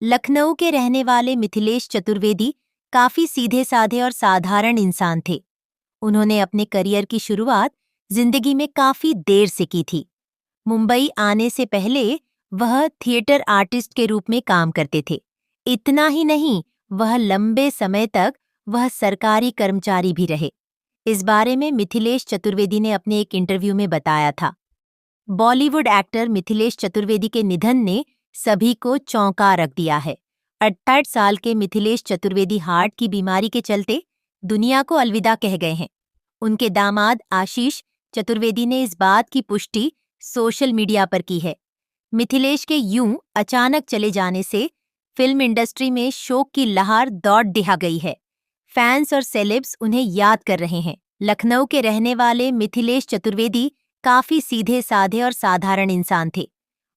लखनऊ के रहने वाले मिथिलेश चतुर्वेदी काफी सीधे साधे और साधारण इंसान थे। उन्होंने अपने करियर की शुरुआत जिंदगी में काफी देर से की थी। मुंबई आने से पहले वह थिएटर आर्टिस्ट के रूप में काम करते थे। इतना ही नहीं, वह लंबे समय तक वह सरकारी कर्मचारी भी रहे। इस बारे में मिथिलेश चतुर्वेदी ने अपने एक इंटरव्यू में बताया था। बॉलीवुड एक्टर मिथिलेश चतुर्वेदी के निधन ने सभी को चौंका रख दिया है। 68 साल के मिथिलेश चतुर्वेदी हार्ट की बीमारी के चलते दुनिया को अलविदा कह गए हैं। उनके दामाद आशीष चतुर्वेदी ने इस बात की पुष्टि सोशल मीडिया पर की है। मिथिलेश के यूं अचानक चले जाने से फिल्म इंडस्ट्री में शोक की लहर दौड़ दिखा गई है। फैंस और सेलेब्स उन्हें याद कर रहे हैं। लखनऊ के रहने वाले मिथिलेश चतुर्वेदी काफी सीधे साधे और साधारण इंसान थे।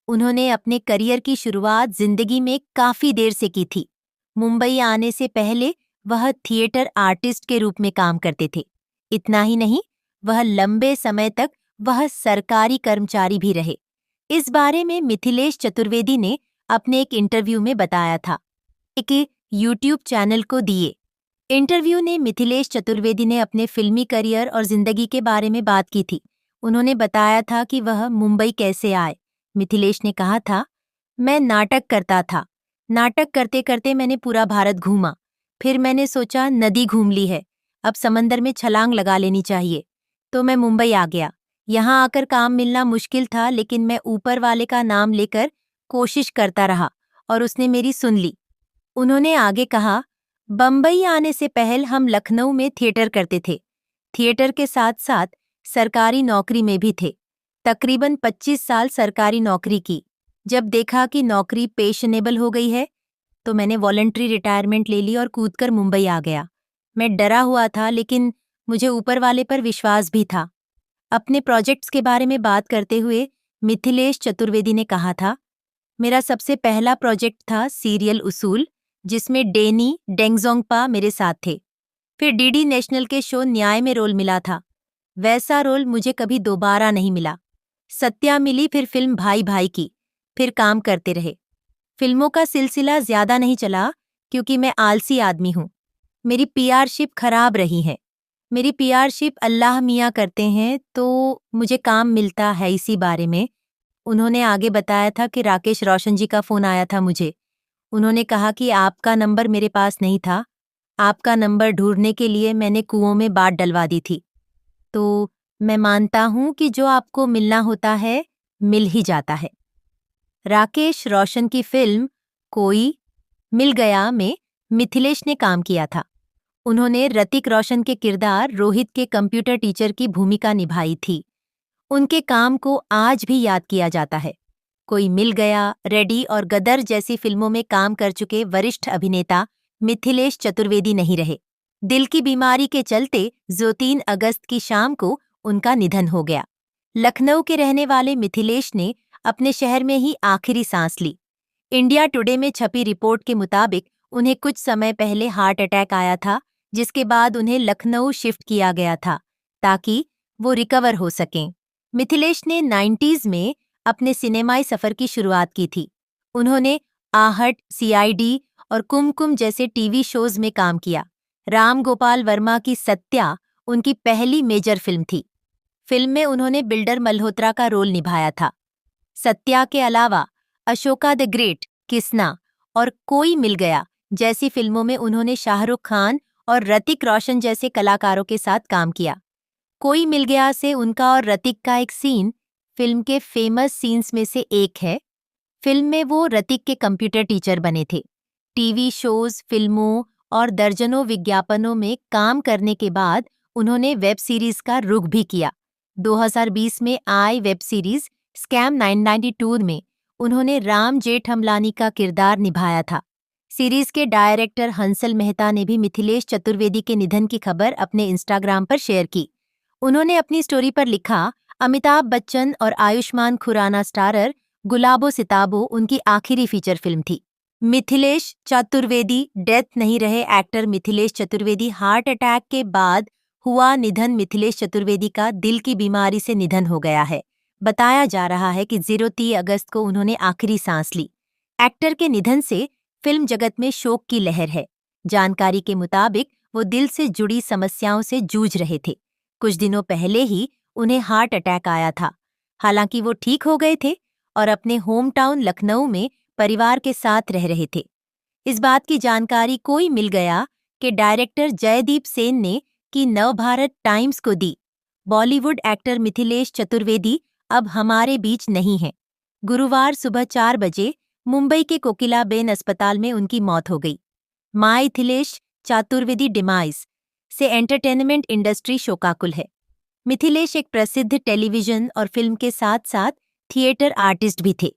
उन्होंने अपने करियर की शुरुआत जिंदगी में काफी देर से की थी। मुंबई आने से पहले वह थिएटर आर्टिस्ट के रूप में काम करते थे। इतना ही नहीं, वह लंबे समय तक वह सरकारी कर्मचारी भी रहे। इस बारे में मिथिलेश चतुर्वेदी ने अपने एक इंटरव्यू में बताया था। एक यूट्यूब चैनल को दिए इंटरव्यू ने मिथिलेश चतुर्वेदी ने अपने फिल्मी करियर और जिंदगी के बारे में बात की थी। उन्होंने बताया था कि वह मुंबई कैसे आए। मिथिलेश ने कहा था, मैं नाटक करता था। नाटक करते करते मैंने पूरा भारत घूमा। फिर मैंने सोचा नदी घूम ली है, अब समंदर में छलांग लगा लेनी चाहिए। तो मैं मुंबई आ गया। यहाँ आकर काम मिलना मुश्किल था, लेकिन मैं ऊपर वाले का नाम लेकर कोशिश करता रहा और उसने मेरी सुन ली। उन्होंने आगे कहा, बम्बई आने से पहले हम लखनऊ में थिएटर करते थे। थिएटर के साथ साथ सरकारी नौकरी में भी थे। तकरीबन 25 साल सरकारी नौकरी की। जब देखा कि नौकरी पेशनेबल हो गई है, तो मैंने वॉलंटरी रिटायरमेंट ले ली और कूदकर मुंबई आ गया। मैं डरा हुआ था, लेकिन मुझे ऊपर वाले पर विश्वास भी था। अपने प्रोजेक्ट्स के बारे में बात करते हुए मिथिलेश चतुर्वेदी ने कहा था, मेरा सबसे पहला प्रोजेक्ट था सीरियल उसूल, जिसमें डेनी डेंगजोंगपा मेरे साथ थे। फिर डीडी नेशनल के शो न्याय में रोल मिला था। वैसा रोल मुझे कभी दोबारा नहीं मिला। सत्या मिली, फिर फिल्म भाई भाई की। फिर काम करते रहे। फिल्मों का सिलसिला ज्यादा नहीं चला, क्योंकि मैं आलसी आदमी हूँ। मेरी पीआरशिप खराब रही है। मेरी पीआरशिप अल्लाह मियाँ करते हैं, तो मुझे काम मिलता है। इसी बारे में उन्होंने आगे बताया था कि राकेश रोशन जी का फोन आया था मुझे। उन्होंने कहा कि आपका नंबर मेरे पास नहीं था। आपका नंबर ढूंढने के लिए मैंने कुओं में बाट डलवा दी थी। तो मैं मानता हूं कि जो आपको मिलना होता है, मिल ही जाता है। राकेश रोशन की फिल्म कोई मिल गया में मिथिलेश ने काम किया था। उन्होंने ऋतिक रोशन के किरदार रोहित के कंप्यूटर टीचर की भूमिका निभाई थी। उनके काम को आज भी याद किया जाता है। कोई मिल गया, रेडी और गदर जैसी फिल्मों में काम कर चुके वरिष्ठ अभिनेता मिथिलेश चतुर्वेदी नहीं रहे। दिल की बीमारी के चलते 3 अगस्त की शाम को उनका निधन हो गया। लखनऊ के रहने वाले मिथिलेश ने अपने शहर में ही आखिरी सांस ली। इंडिया टुडे में छपी रिपोर्ट के मुताबिक उन्हें कुछ समय पहले हार्ट अटैक आया था, जिसके बाद उन्हें लखनऊ शिफ्ट किया गया था ताकि वो रिकवर हो सकें। मिथिलेश ने 90s में अपने सिनेमाई सफर की शुरुआत की थी। उन्होंने आहट, सीआईडी और कुमकुम जैसे टीवी शोज में काम किया। राम गोपाल वर्मा की सत्या उनकी पहली मेजर फिल्म थी। फिल्म में उन्होंने बिल्डर मल्होत्रा का रोल निभाया था। सत्या के अलावा अशोका द ग्रेट, किसना और कोई मिल गया जैसी फिल्मों में उन्होंने शाहरुख खान और ऋतिक रोशन जैसे कलाकारों के साथ काम किया। कोई मिल गया से उनका और ऋतिक का एक सीन फिल्म के फेमस सीन्स में से एक है। फिल्म में वो ऋतिक के कंप्यूटर टीचर बने थे। टीवी शोज, फिल्मों और दर्जनों विज्ञापनों में काम करने के बाद उन्होंने वेब सीरीज का रुख भी किया। 2020 में आई वेब सीरीज स्कैम 992 में उन्होंने राम जेठमलानी का किरदार निभाया था। सीरीज के डायरेक्टर हंसल मेहता ने भी मिथिलेश चतुर्वेदी के निधन की खबर अपने इंस्टाग्राम पर शेयर की। उन्होंने अपनी स्टोरी पर लिखा, अमिताभ बच्चन और आयुष्मान खुराना स्टारर गुलाबो सिताबो उनकी आखिरी फीचर फिल्म थी। मिथिलेश चतुर्वेदी डेथ नहीं रहे। Actor Mithilesh Chaturvedi heart attack के बाद हुआ निधन। मिथिलेश चतुर्वेदी का दिल की बीमारी से निधन हो गया है। बताया जा रहा है कि 3 अगस्त को उन्होंने आखिरी सांस ली। एक्टर के निधन से फिल्म जगत में शोक की लहर है। जानकारी के मुताबिक वो दिल से जुड़ी समस्याओं से जूझ रहे थे। कुछ दिनों पहले ही उन्हें हार्ट अटैक आया था। हालांकि वो ठीक हो गए थे और अपने होम टाउन लखनऊ में परिवार के साथ रह रहे थे। इस बात की जानकारी कोई मिल गया कि डायरेक्टर जयदीप सेन ने कि नवभारत टाइम्स को दी। बॉलीवुड एक्टर मिथिलेश चतुर्वेदी अब हमारे बीच नहीं हैं। गुरुवार सुबह 4 बजे मुंबई के कोकिलाबेन अस्पताल में उनकी मौत हो गई। मिथिलेश चतुर्वेदी डिमाइस से एंटरटेनमेंट इंडस्ट्री शोकाकुल है। मिथिलेश एक प्रसिद्ध टेलीविजन और फिल्म के साथ साथ थिएटर आर्टिस्ट भी थे।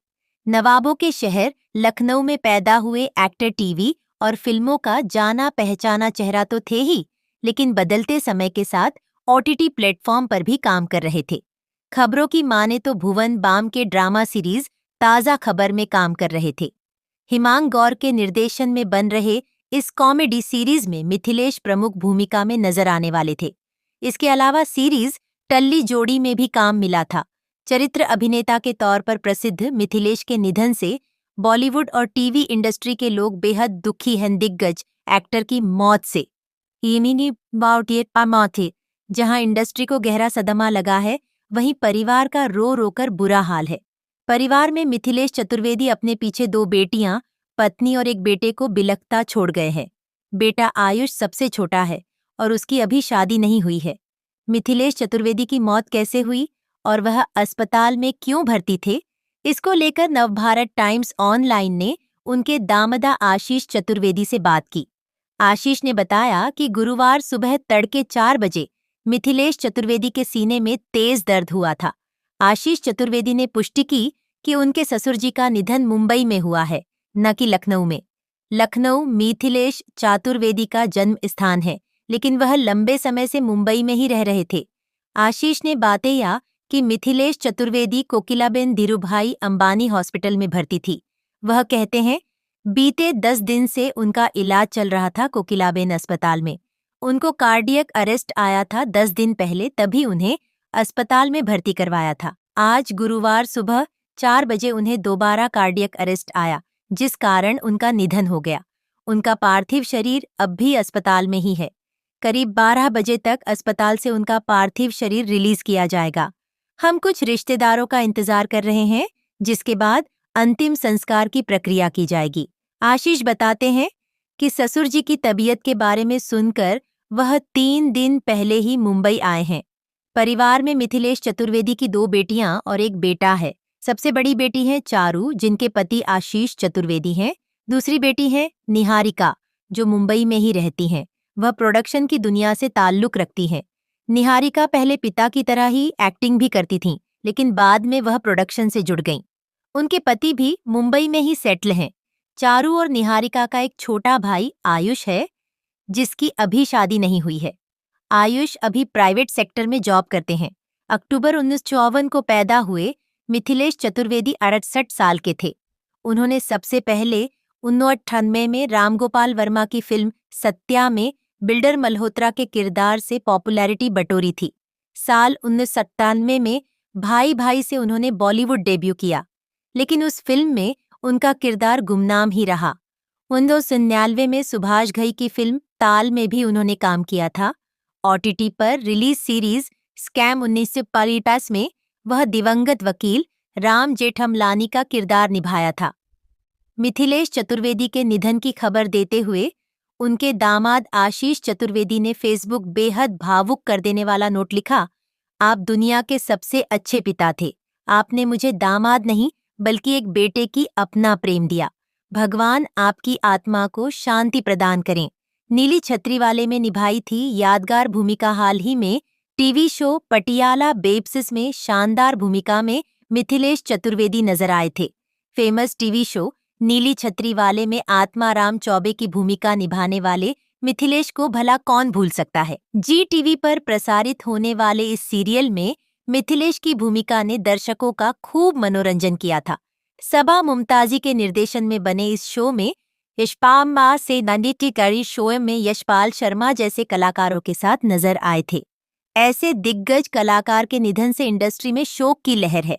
नवाबों के शहर लखनऊ में पैदा हुए एक्टर टीवी और फिल्मों का जाना पहचाना चेहरा तो थे ही, लेकिन बदलते समय के साथ ओटीटी प्लेटफॉर्म पर भी काम कर रहे थे। खबरों की माने तो भुवन बाम के ड्रामा सीरीज ताज़ा खबर में काम कर रहे थे। हिमांग गौर के निर्देशन में बन रहे इस कॉमेडी सीरीज में मिथिलेश प्रमुख भूमिका में नजर आने वाले थे। इसके अलावा सीरीज टल्ली जोड़ी में भी काम मिला था। चरित्र अभिनेता के तौर पर प्रसिद्ध मिथिलेश के निधन से बॉलीवुड और टीवी इंडस्ट्री के लोग बेहद दुखी हैं। दिग्गज एक्टर की मौत से जहां इंडस्ट्री को गहरा सदमा लगा है, वहीं परिवार का रो रोकर बुरा हाल है। परिवार में मिथिलेश चतुर्वेदी अपने पीछे 2 बेटियां, पत्नी और एक बेटे को बिलखता छोड़ गए हैं। बेटा आयुष सबसे छोटा है और उसकी अभी शादी नहीं हुई है। मिथिलेश चतुर्वेदी की मौत कैसे हुई और वह अस्पताल में क्यों भर्ती थे, इसको लेकर नवभारत टाइम्स ऑनलाइन ने उनके दामाद आशीष चतुर्वेदी से बात की। आशीष ने बताया कि गुरुवार सुबह तड़के 4 बजे मिथिलेश चतुर्वेदी के सीने में तेज दर्द हुआ था। आशीष चतुर्वेदी ने पुष्टि की कि उनके ससुर जी का निधन मुंबई में हुआ है, न कि लखनऊ में। लखनऊ मिथिलेश चतुर्वेदी का जन्म स्थान है, लेकिन वह लंबे समय से मुंबई में ही रह रहे थे। आशीष ने बातें कि मिथिलेश चतुर्वेदी कोकिलाबेन धीरूभाई अंबानी हॉस्पिटल में भर्ती थी। वह कहते हैं, बीते 10 दिन से उनका इलाज चल रहा था कोकिलाबेन अस्पताल में। उनको कार्डियक अरेस्ट आया था 10 दिन पहले, तभी उन्हें अस्पताल में भर्ती करवाया था। आज गुरुवार सुबह 4 बजे उन्हें दोबारा कार्डियक अरेस्ट आया, जिस कारण उनका निधन हो गया। उनका पार्थिव शरीर अब भी अस्पताल में ही है। करीब 12 बजे तक अस्पताल से उनका पार्थिव शरीर रिलीज किया जाएगा। हम कुछ रिश्तेदारों का इंतजार कर रहे हैं, जिसके बाद अंतिम संस्कार की प्रक्रिया की जाएगी। आशीष बताते हैं कि ससुर जी की तबीयत के बारे में सुनकर वह 3 दिन पहले ही मुंबई आए हैं। परिवार में मिथिलेश चतुर्वेदी की 2 बेटियां और एक बेटा है। सबसे बड़ी बेटी है चारू, जिनके पति आशीष चतुर्वेदी हैं। दूसरी बेटी है निहारिका, जो मुंबई में ही रहती हैं। वह प्रोडक्शन की दुनिया से ताल्लुक रखती हैं। निहारिका पहले पिता की तरह ही एक्टिंग भी करती थीं, लेकिन बाद में वह प्रोडक्शन से जुड़ गईं। उनके पति भी मुंबई में ही सेटल हैं। चारू और निहारिका का एक छोटा भाई आयुष है, जिसकी अभी शादी नहीं हुई है। आयुष अभी प्राइवेट सेक्टर में जॉब करते हैं। अक्टूबर 1954 को पैदा हुए मिथिलेश चतुर्वेदी 68 साल के थे। उन्होंने सबसे पहले 1998 में रामगोपाल वर्मा की फिल्म सत्या में बिल्डर मल्होत्रा के किरदार से पॉपुलैरिटी बटोरी थी। साल 1997 में भाई भाई से उन्होंने बॉलीवुड डेब्यू किया, लेकिन उस फिल्म में उनका किरदार गुमनाम ही रहा। 1999 में सुभाष घई की फिल्म ताल में भी उन्होंने काम किया था। ओटीटी पर रिलीज सीरीज स्कैम 1950 में वह दिवंगत वकील राम जेठमलानी का किरदार निभाया था। मिथिलेश चतुर्वेदी के निधन की खबर देते हुए उनके दामाद आशीष चतुर्वेदी ने फेसबुक बेहद भावुक कर देने वाला नोट लिखा, आप दुनिया के सबसे अच्छे पिता थे। आपने मुझे दामाद नहीं बल्कि एक बेटे की अपना प्रेम दिया। भगवान आपकी आत्मा को शांति प्रदान करें। नीली छतरी वाले में निभाई थी यादगार भूमिका। हाल ही में टीवी शो पटियाला बेब्स में शानदार भूमिका में मिथिलेश चतुर्वेदी नजर आए थे। फेमस टीवी शो नीली छतरी वाले में आत्माराम चौबे की भूमिका निभाने वाले मिथिलेश को भला कौन भूल सकता है। जी टीवी पर प्रसारित होने वाले इस सीरियल में मिथिलेश की भूमिका ने दर्शकों का खूब मनोरंजन किया था। सबा मुमताजी के निर्देशन में बने इस शो में यशपाल से नंदिती करी शो में यशपाल शर्मा जैसे कलाकारों के साथ नजर आए थे। ऐसे दिग्गज कलाकार के निधन से इंडस्ट्री में शोक की लहर है।